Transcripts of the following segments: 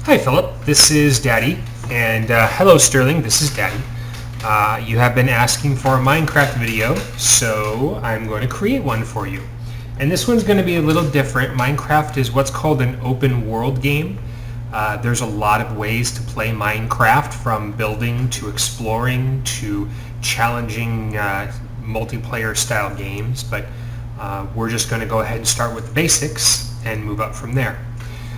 Hi Philip, this is Daddy, and hello Sterling, this is Daddy. You have been asking for a Minecraft video, so I'm going to create one for you. And this one's going to be a little different. Minecraft is what's called an open world game. There's a lot of ways to play Minecraft, from building to exploring to challenging multiplayer style games, but we're just going to go ahead and start with the basics and move up from there.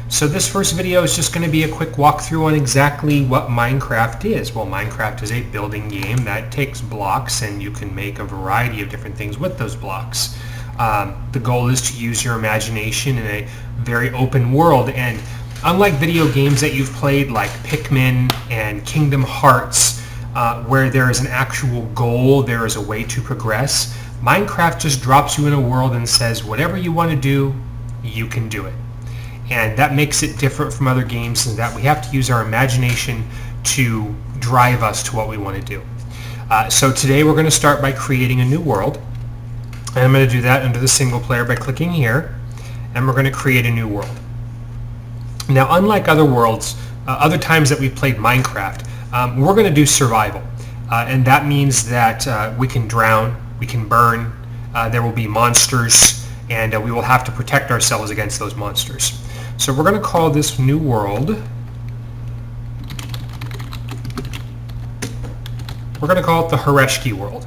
So this first video is just going to be a quick walkthrough on exactly what Minecraft is. Well, Minecraft is a building game that takes blocks, and you can make a variety of different things with those blocks. The goal is to use your imagination in a very open world, and unlike video games that you've played like Pikmin and Kingdom Hearts, where there is an actual goal, there is a way to progress, Minecraft just drops you in a world and says whatever you want to do, you can do it. And that makes it different from other games in that we have to use our imagination to drive us to what we want to do. So today we're going to start by creating a new world. And I'm going to do that under the single player by clicking here. And we're going to create a new world. Now, unlike other worlds, other times that we've played Minecraft, we're going to do survival. And that means that we can drown, we can burn, there will be monsters, and we will have to protect ourselves against those monsters. So we're going to call this new world, we're going to call it the Hereshki world.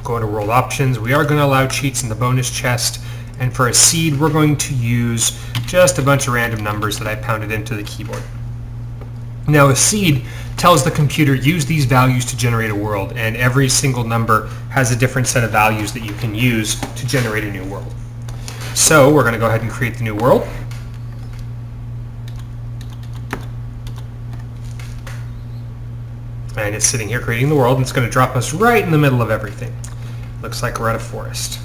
Go to world options. We are going to allow cheats in the bonus chest, and for a seed we're going to use just a bunch of random numbers that I pounded into the keyboard. Now a seed tells the computer use these values to generate a world, and every single number has a different set of values that you can use to generate a new world. So we're going to go ahead and create the new world. And it's sitting here creating the world, and it's going to drop us right in the middle of everything. Looks like we're at a forest.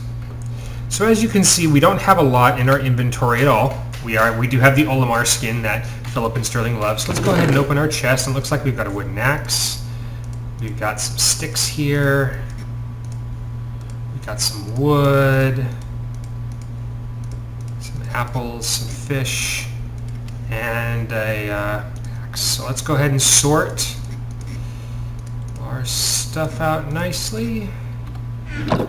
So as you can see, we don't have a lot in our inventory at all. We do have the Olimar skin that Philip and Sterling love. So let's go ahead and open our chest. And it looks like we've got a wooden axe. We've got some sticks here. We've got some wood. Some apples, some fish, and a axe. So let's go ahead and sort our stuff out nicely.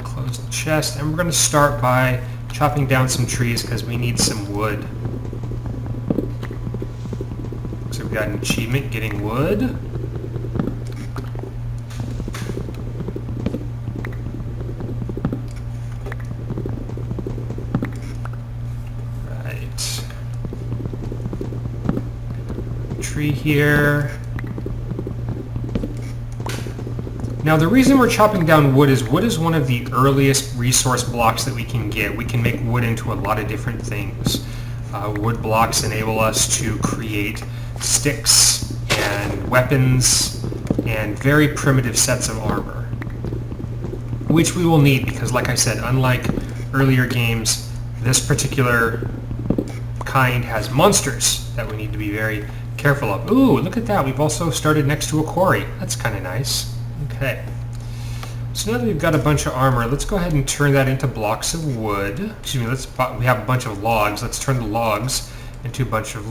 Close the chest, and we're going to start by chopping down some trees because we need some wood. So we've got an achievement getting wood. Right. Tree here. Now the reason we're chopping down wood is one of the earliest resource blocks that we can get. We can make wood into a lot of different things. Wood blocks enable us to create sticks and weapons and very primitive sets of armor, which we will need because, like I said, unlike earlier games, this particular kind has monsters that we need to be very careful of. Ooh, look at that. We've also started next to a quarry. That's kind of nice. Okay, so now that we've got a bunch of armor, let's go ahead and turn that into blocks of wood. Excuse me, we have a bunch of logs. Let's turn the logs into a bunch of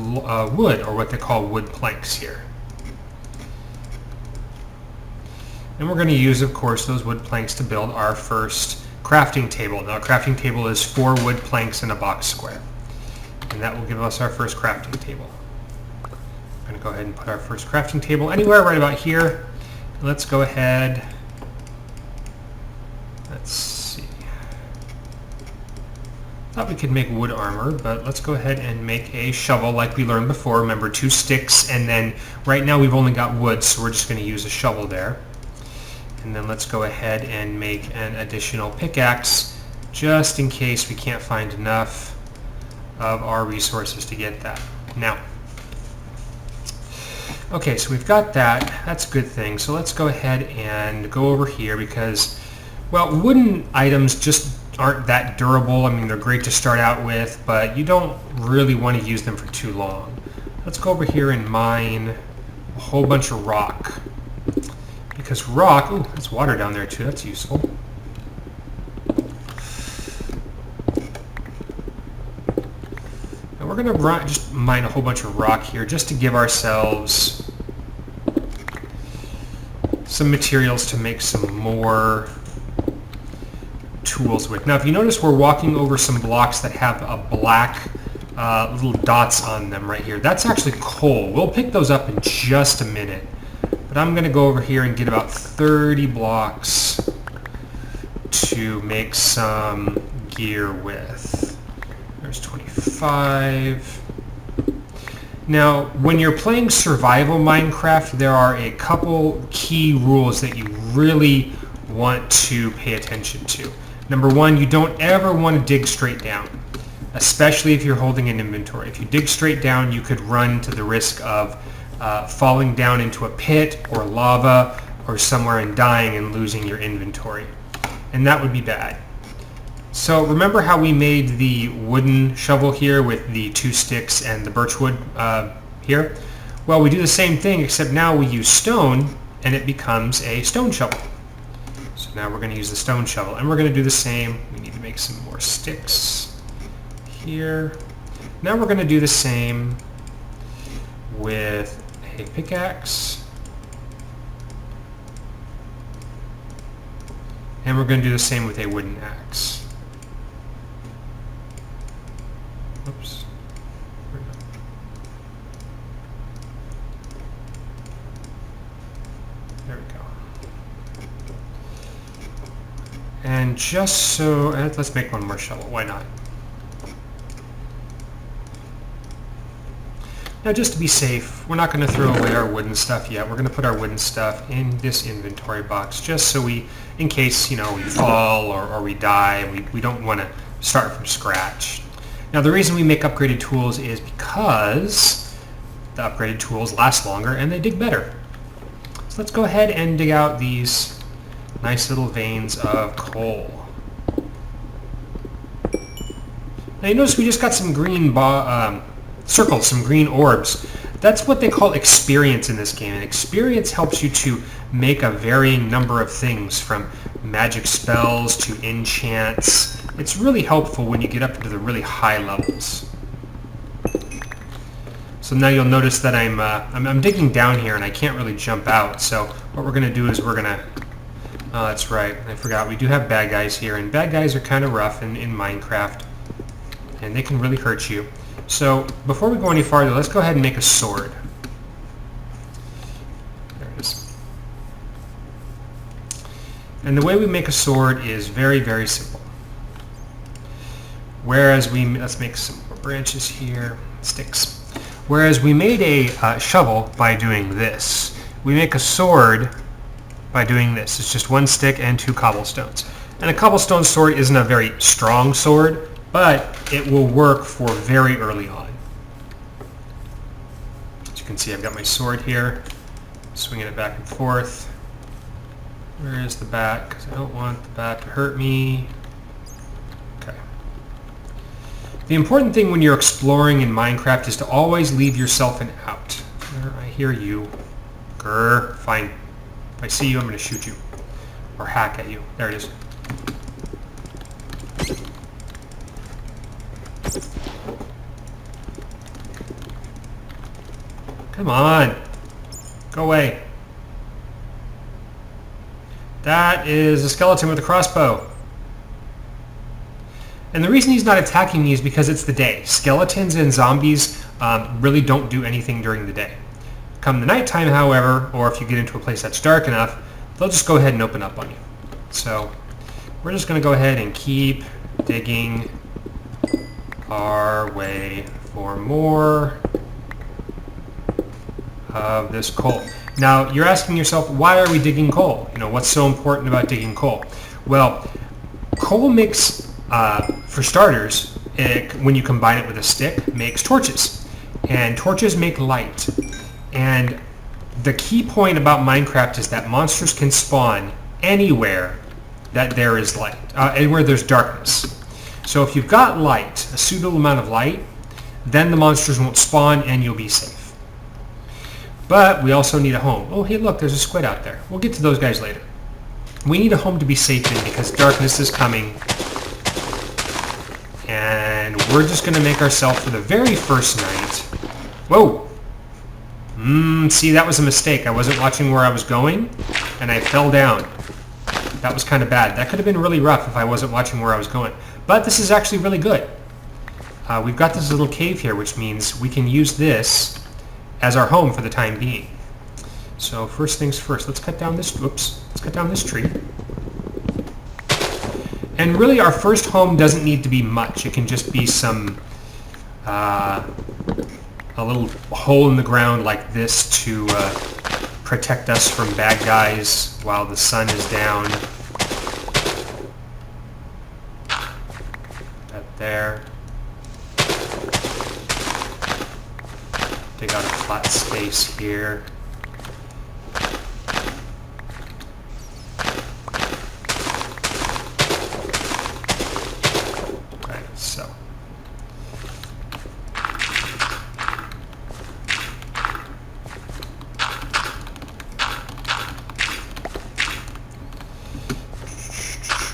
wood, or what they call wood planks here. And we're going to use, of course, those wood planks to build our first crafting table. Now, a crafting table is 4 wood planks in a box square, and that will give us our first crafting table. I'm going to go ahead and put our first crafting table anywhere right about here. Let's go ahead, let's see, thought we could make wood armor, but let's go ahead and make a shovel like we learned before. Remember, 2 sticks, and then right now we've only got wood, so we're just going to use a shovel there. And then let's go ahead and make an additional pickaxe, just in case we can't find enough of our resources to get that. Now, okay, so we've got that. That's a good thing. So let's go ahead and go over here because, well, wooden items just aren't that durable. I mean, they're great to start out with, but you don't really want to use them for too long. Let's go over here and mine a whole bunch of rock. Because rock, ooh, there's water down there too. That's useful. we're going to just mine a whole bunch of rock here just to give ourselves some materials to make some more tools with. Now, if you notice, we're walking over some blocks that have a black little dots on them right here. That's actually coal. We'll pick those up in just a minute. But I'm going to go over here and get about 30 blocks to make some gear with. There's 25. Now, when you're playing survival Minecraft, there are a couple key rules that you really want to pay attention to. Number one, you don't ever want to dig straight down, especially if you're holding an inventory. If you dig straight down, you could run to the risk of falling down into a pit or lava or somewhere and dying and losing your inventory. And that would be bad. So remember how we made the wooden shovel here with the 2 sticks and the birch wood here? Well, we do the same thing, except now we use stone and it becomes a stone shovel. So now we're going to use the stone shovel, and we're going to do the same. We need to make some more sticks here. Now we're going to do the same with a pickaxe. And we're going to do the same with a wooden axe. Oops. There we go. And just so, let's make one more shovel. Why not? Now, just to be safe, we're not going to throw away our wooden stuff yet. We're going to put our wooden stuff in this inventory box just so we, in case, you know, we fall or we die, we don't want to start from scratch. Now, the reason we make upgraded tools is because the upgraded tools last longer and they dig better. So let's go ahead and dig out these nice little veins of coal. Now, you notice we just got some green circles, some green orbs. That's what they call experience in this game, and experience helps you to make a varying number of things, from magic spells to enchants. It's really helpful when you get up into the really high levels. So now you'll notice that I'm digging down here and I can't really jump out. So what we're going to do is we're going to... Oh, that's right, I forgot. We do have bad guys here, and bad guys are kind of rough in Minecraft, and they can really hurt you. So before we go any farther, let's go ahead and make a sword. There it is. And the way we make a sword is very, very simple. Whereas let's make some more branches here, sticks. Whereas we made a shovel by doing this, we make a sword by doing this. It's just 1 stick and 2 cobblestones. And a cobblestone sword isn't a very strong sword, but it will work for very early on. As you can see, I've got my sword here, swinging it back and forth. Where is the bat? Because I don't want the bat to hurt me. Okay. The important thing when you're exploring in Minecraft is to always leave yourself an out. I hear you. Grr, fine. If I see you, I'm going to shoot you. Or hack at you. There it is. Come on. Go away. That is a skeleton with a crossbow. And the reason he's not attacking me is because it's the day. Skeletons and zombies really don't do anything during the day. Come the nighttime, however, or if you get into a place that's dark enough, they'll just go ahead and open up on you. So we're just going to go ahead and keep digging our way for more of this coal. Now, you're asking yourself, why are we digging coal? You know, what's so important about digging coal? Well, coal makes, for starters, when you combine it with a stick, makes torches. And torches make light. And the key point about Minecraft is that monsters can spawn anywhere that there is light, anywhere there's darkness. So if you've got light, a suitable amount of light, then the monsters won't spawn and you'll be safe. But we also need a home. Oh, hey, look, there's a squid out there. We'll get to those guys later. We need a home to be safe in because darkness is coming. And we're just going to make ourselves for the very first night. Whoa! See, that was a mistake. I wasn't watching where I was going, and I fell down. That was kind of bad. That could have been really rough if I wasn't watching where I was going. But this is actually really good. We've got this little cave here, which means we can use this as our home for the time being. So first things first, let's cut down this, let's cut down this tree. And really our first home doesn't need to be much. It can just be some, a little hole in the ground like this to protect us from bad guys while the sun is down. That there. Dig out a flat space here. Okay, so.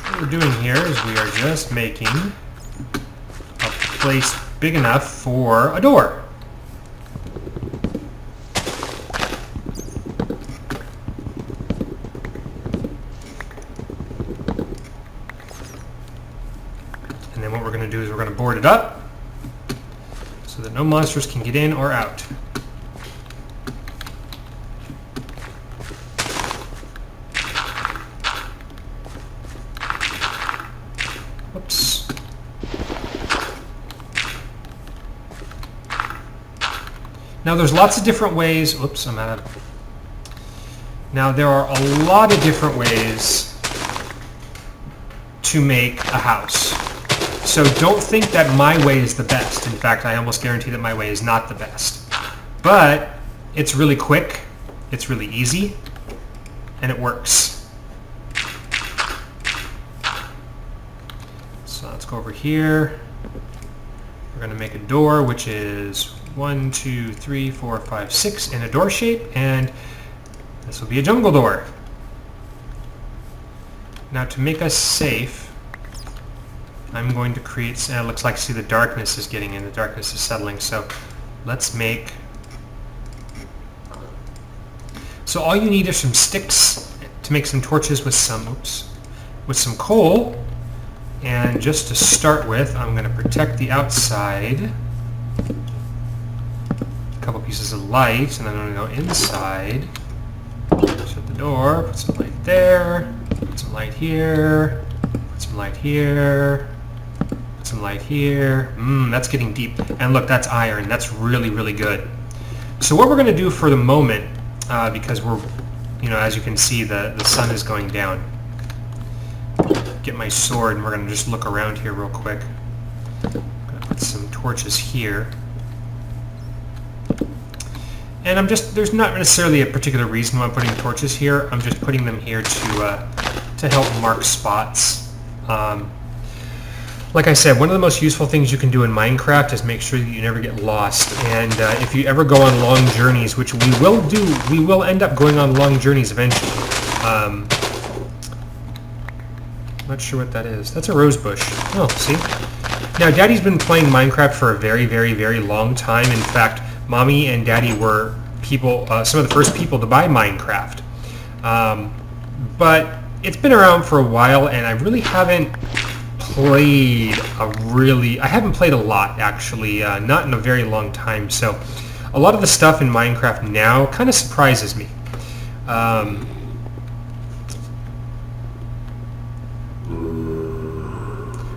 What we're doing here is we are just making a place big enough for a door. And then what we're going to do is we're going to board it up so that no monsters can get in or out. Whoops. Now there's lots of different ways. Oops, I'm out of. Now there are a lot of different ways to make a house. So don't think that my way is the best. In fact, I almost guarantee that my way is not the best. But it's really quick, it's really easy, and it works. So let's go over here. We're going to make a door, which is 1, 2, 3, 4, 5, 6 in a door shape, and this will be a jungle door. Now to make us safe, I'm going to create, it looks like, see, the darkness is getting in, the darkness is settling, so let's make, so all you need are some sticks to make some torches with some, with some coal, and just to start with, I'm going to protect the outside, a couple pieces of light, and then I'm going to go inside, shut the door, put some light there, put some light here, put some light here, some light here. That's getting deep. And look, that's iron. That's really, really good. So what we're going to do for the moment, because we're, as you can see, the sun is going down. Get my sword, and we're going to just look around here real quick. I'm going to put some torches here. And there's not necessarily a particular reason why I'm putting torches here. I'm just putting them here to help mark spots. Like I said, one of the most useful things you can do in Minecraft is make sure that you never get lost. And if you ever go on long journeys, which we will do, we will end up going on long journeys eventually. I'm not sure what that is. That's a rose bush. Oh, see? Now, Daddy's been playing Minecraft for a very, very, very long time. In fact, Mommy and Daddy were some of the first people to buy Minecraft. But it's been around for a while, and I really haven't I haven't played a lot, actually, not in a very long time, so a lot of the stuff in Minecraft now kind of surprises me.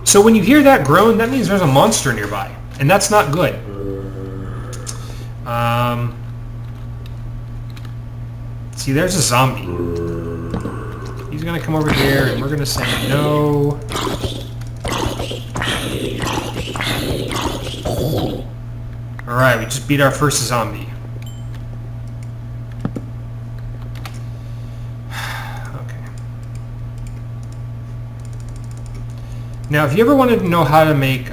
So when you hear that groan, that means there's a monster nearby, and that's not good. See, there's a zombie. He's going to come over here, and we're going to say no. Alright, we just beat our first zombie. Okay. Now, if you ever wanted to know how to make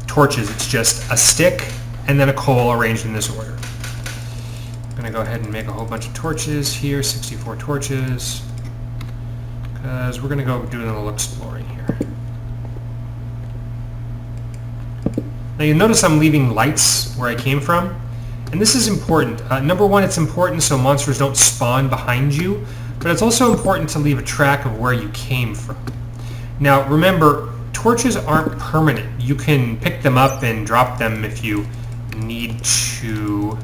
torches, it's just a stick and then a coal arranged in this order. I'm going to go ahead and make a whole bunch of torches here, 64 torches, because we're going to go do a little exploring here. Now you'll notice I'm leaving lights where I came from, and this is important. Number one, it's important so monsters don't spawn behind you, but it's also important to leave a track of where you came from. Now remember, torches aren't permanent. You can pick them up and drop them if you need to.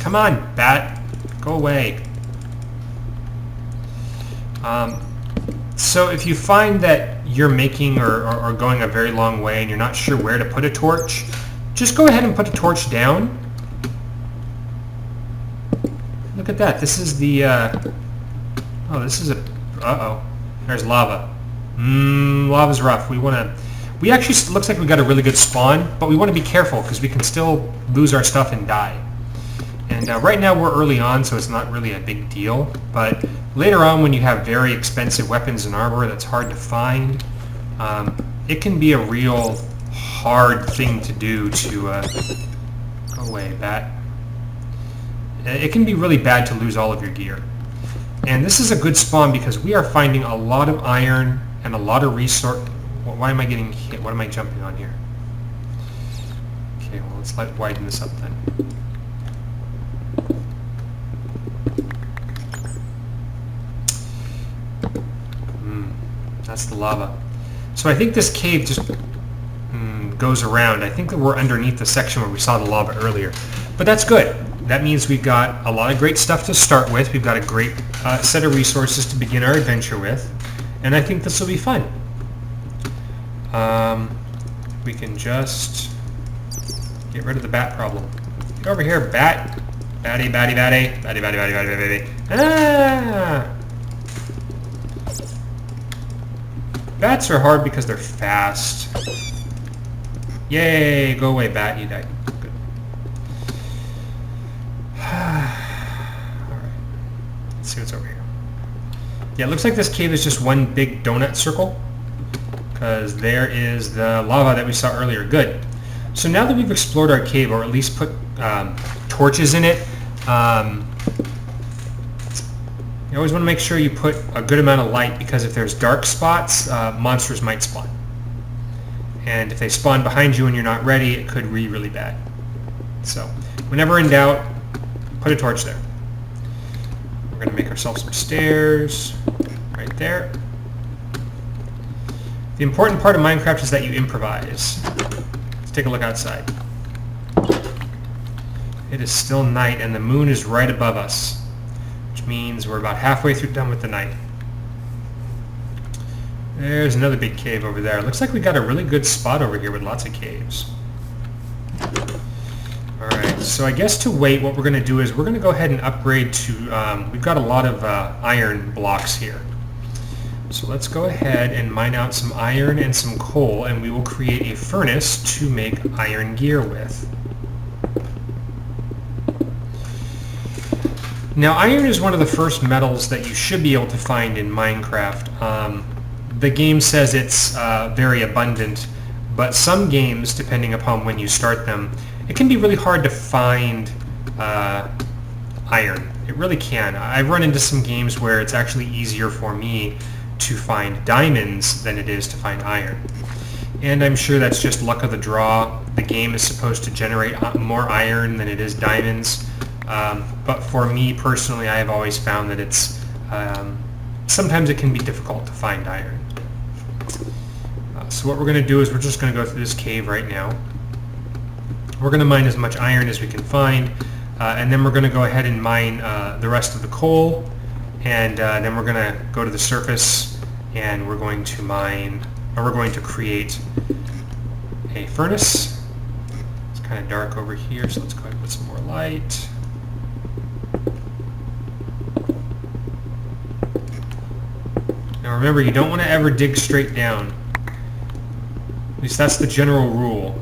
Come on, bat. Go away. So if you find that you're making or going a very long way and you're not sure where to put a torch, just go ahead and put a torch down. Look at that. This is the... oh, this is a... Uh-oh. There's lava. Lava's rough. We actually... looks like we got a really good spawn, but we want to be careful because we can still lose our stuff and die. And right now we're early on, so it's not really a big deal. But later on, when you have very expensive weapons and armor that's hard to find, it can be a real hard thing to do to... go away, bat. It can be really bad to lose all of your gear. And this is a good spawn because we are finding a lot of iron and a lot of resource... Why am I getting hit? What am I jumping on here? Okay, well, let's widen this up then. That's the lava. So I think this cave just goes around. I think that we're underneath the section where we saw the lava earlier. But that's good. That means we've got a lot of great stuff to start with. We've got a great set of resources to begin our adventure with. And I think this will be fun. We can just get rid of the bat problem. Get over here, bat. Batty, batty, batty. Batty, batty, batty, batty, batty, batty. Ah! Bats are hard because they're fast. Yay! Go away, bat. You died. Good. Alright. Let's see what's over here. Yeah, it looks like this cave is just one big donut circle. Because there is the lava that we saw earlier. Good. So now that we've explored our cave, or at least put torches in it, you always want to make sure you put a good amount of light, because if there's dark spots, monsters might spawn. And if they spawn behind you and you're not ready, it could be really bad. So, whenever in doubt, put a torch there. We're going to make ourselves some stairs right there. The important part of Minecraft is that you improvise. Let's take a look outside. It is still night and the moon is right above us, which means we're about halfway through done with the night. There's another big cave over there. Looks like we got a really good spot over here with lots of caves. Alright, so I guess to wait, what we're going to do is we're going to go ahead and upgrade to... we've got a lot of iron blocks here. So let's go ahead and mine out some iron and some coal, and we will create a furnace to make iron gear with. Now, iron is one of the first metals that you should be able to find in Minecraft. The game says it's very abundant, but some games, depending upon when you start them, it can be really hard to find iron. It really can. I've run into some games where it's actually easier for me to find diamonds than it is to find iron. And I'm sure that's just luck of the draw. The game is supposed to generate more iron than it is diamonds. But for me personally, I have always found that it's sometimes it can be difficult to find iron. So what we're going to do is we're just going to go through this cave right now. We're going to mine as much iron as we can find, and then we're going to go ahead and mine the rest of the coal, and then we're going to go to the surface and we're going to mine, or we're going to create a furnace. It's kind of dark over here, so let's go ahead and put some more light. Now remember, you don't want to ever dig straight down. At least that's the general rule.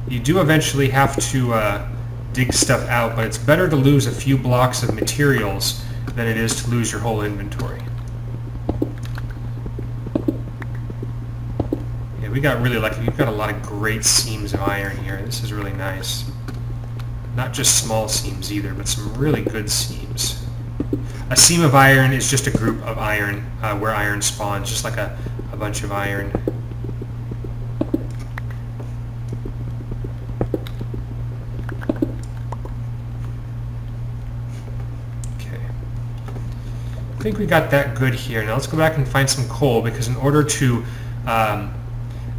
You do eventually have to dig stuff out, but it's better to lose a few blocks of materials than it is to lose your whole inventory. Yeah, we got really lucky. We've got a lot of great seams of iron here. This is really nice. Not just small seams either, but some really good seams. A seam of iron is just a group of iron where iron spawns, just like a bunch of iron. I think we got that good here. Now let's go back and find some coal, because in order to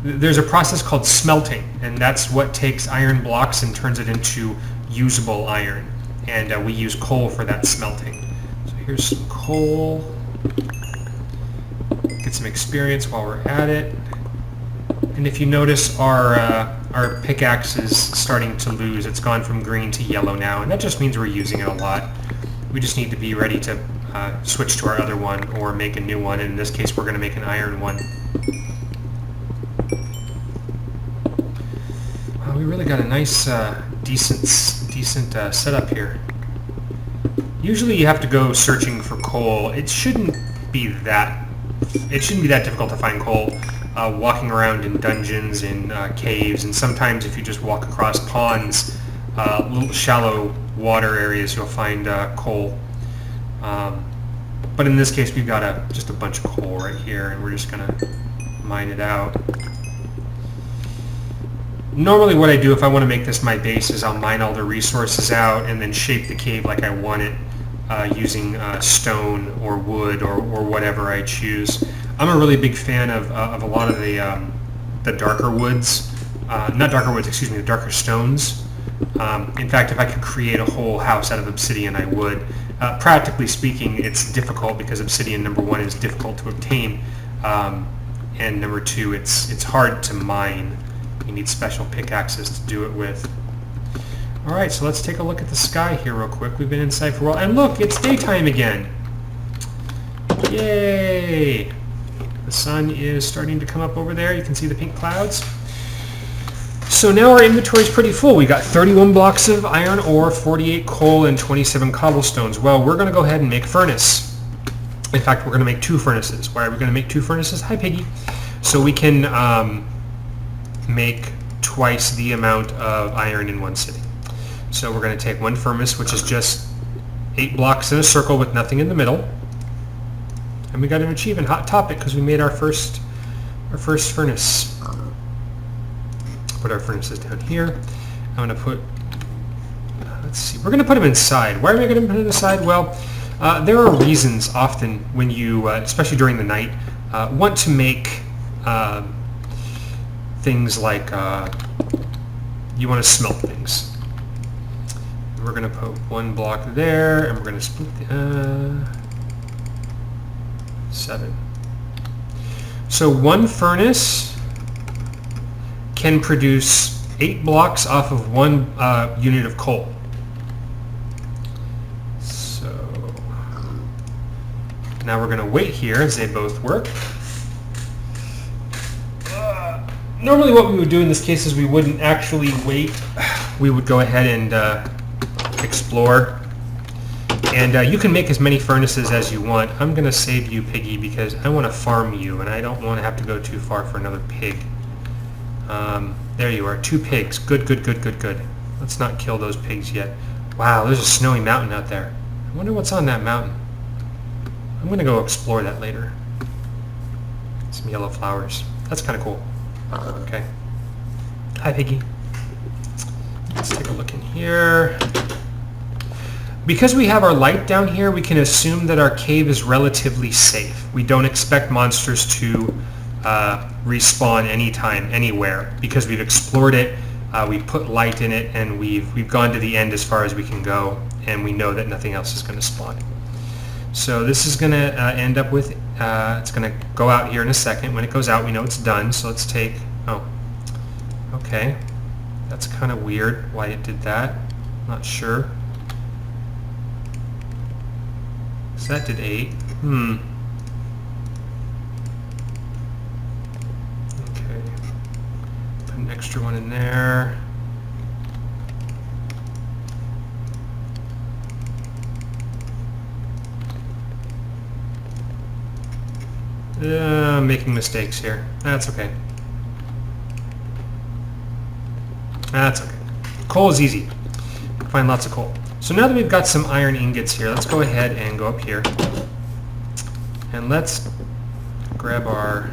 there's a process called smelting, and that's what takes iron blocks and turns it into usable iron, and we use coal for that smelting. So here's some coal. Get some experience while we're at it. And if you notice, our pickaxe is starting to lose. It's gone from green to yellow now, and that just means we're using it a lot. We just need to be ready to switch to our other one or make a new one. In this case, we're going to make an iron one. We really got a nice, decent setup here. Usually, you have to go searching for coal. It shouldn't be that difficult to find coal. Walking around in dungeons, in caves, and sometimes if you just walk across ponds, little shallow water areas, you'll find coal. But in this case, we've got just a bunch of coal right here, and we're just going to mine it out. Normally what I do if I want to make this my base is I'll mine all the resources out and then shape the cave like I want it using stone or wood or whatever I choose. I'm a really big fan of a lot of the darker woods, not darker woods, excuse me, the darker stones. In fact, if I could create a whole house out of obsidian, I would. Practically speaking, it's difficult because obsidian, number one, is difficult to obtain, and number two, it's hard to mine. You need special pickaxes to do it with. All right, so let's take a look at the sky here real quick. We've been inside for a while, and look, it's daytime again. Yay! The sun is starting to come up over there. You can see the pink clouds. So now our inventory is pretty full. We got 31 blocks of iron ore, 48 coal, and 27 cobblestones. Well, we're going to go ahead and make a furnace. In fact, we're going to make 2 furnaces. Why are we going to make 2 furnaces? Hi, Piggy. So we can make twice the amount of iron in one sitting. So we're going to take one furnace, which is just 8 blocks in a circle with nothing in the middle. And we got an achievement, Hot Topic, because we made our first furnace. Put our furnaces down here. I'm going to put, let's see, we're going to put them inside. Why are we going to put them inside? Well, there are reasons often when you, especially during the night, want to make things like you want to smelt things. We're going to put 1 block there, and we're going to split the 7. So one furnace can produce 8 blocks off of 1 unit of coal. So now we're going to wait here as they both work. Normally what we would do in this case is we wouldn't actually wait. We would go ahead and explore. And you can make as many furnaces as you want. I'm going to save you, Piggy, because I want to farm you, and I don't want to have to go too far for another pig. There you are, 2 pigs. Good, good, good, good, good. Let's not kill those pigs yet. Wow, there's a snowy mountain out there. I wonder what's on that mountain. I'm going to go explore that later. Some yellow flowers. That's kind of cool. Okay. Hi, Piggy. Let's take a look in here. Because we have our light down here, we can assume that our cave is relatively safe. We don't expect monsters to respawn anytime, anywhere, because we've explored it, we put light in it, and we've gone to the end as far as we can go, and we know that nothing else is going to spawn. So this is going to end up with, it's going to go out here in a second. When it goes out, we know it's done. So let's take, oh, okay. That's kind of weird why it did that. Not sure. So that did 8. Okay. Put an extra one in there. I'm making mistakes here. That's okay. That's okay. Coal is easy. Find lots of coal. So now that we've got some iron ingots here, let's go ahead and go up here and let's grab our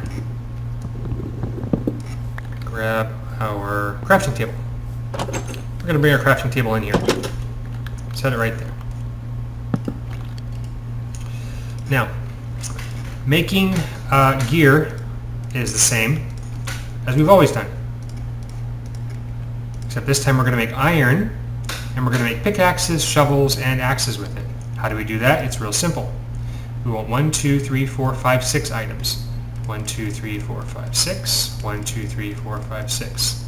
crafting table. We're going to bring our crafting table in here. Set it right there. Now, making gear is the same as we've always done. Except this time we're going to make iron, and we're going to make pickaxes, shovels, and axes with it. How do we do that? It's real simple. We want 1, 2, 3, 4, 5, 6 items. 1, 2, 3, 4, 5, 6. 1, 2, 3, 4, 5, 6.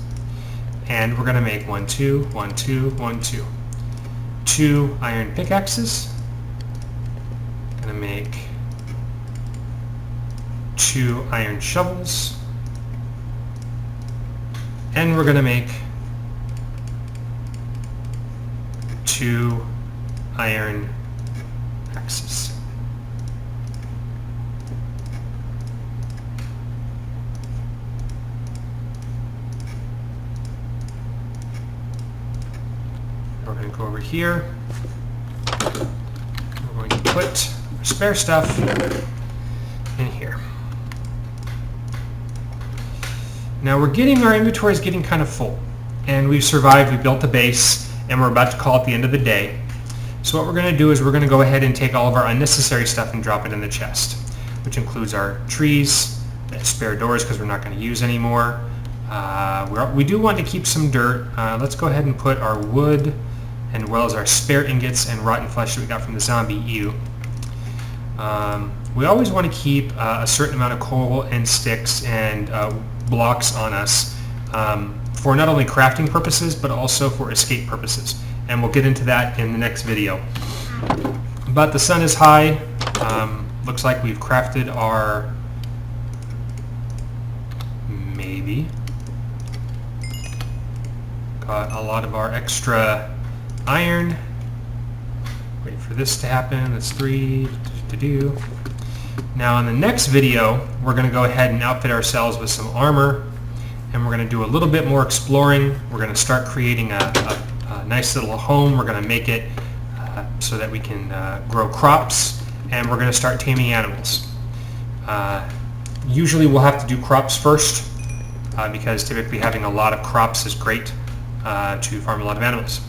And we're going to make 1, 2, 1, 2, 1, 2. 2 iron pickaxes. Going to make 2 iron shovels. And we're going to make 2 iron axes. We're going to go over here. We're going to put our spare stuff in here. Now our inventory is getting kind of full, and we've survived. We built a base, and we're about to call it the end of the day. So what we're going to do is we're going to go ahead and take all of our unnecessary stuff and drop it in the chest, which includes our trees, spare doors because we're not going to use anymore. We do want to keep some dirt. Let's go ahead and put our wood, and well as our spare ingots and rotten flesh that we got from the zombie ew. We always want to keep a certain amount of coal and sticks and blocks on us for not only crafting purposes but also for escape purposes, and we'll get into that in the next video. But the sun is high. Looks like we've crafted our got a lot of our extra iron. Wait for this to happen. That's 3 to do. Now in the next video we're going to go ahead and outfit ourselves with some armor, and we're going to do a little bit more exploring. We're going to start creating a nice little home. We're going to make it so that we can grow crops, and we're going to start taming animals. Usually we'll have to do crops first because typically having a lot of crops is great to farm a lot of animals.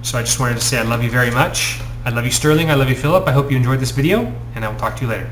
So I just wanted to say I love you very much. I love you, Sterling. I love you, Philip. I hope you enjoyed this video, and I will talk to you later.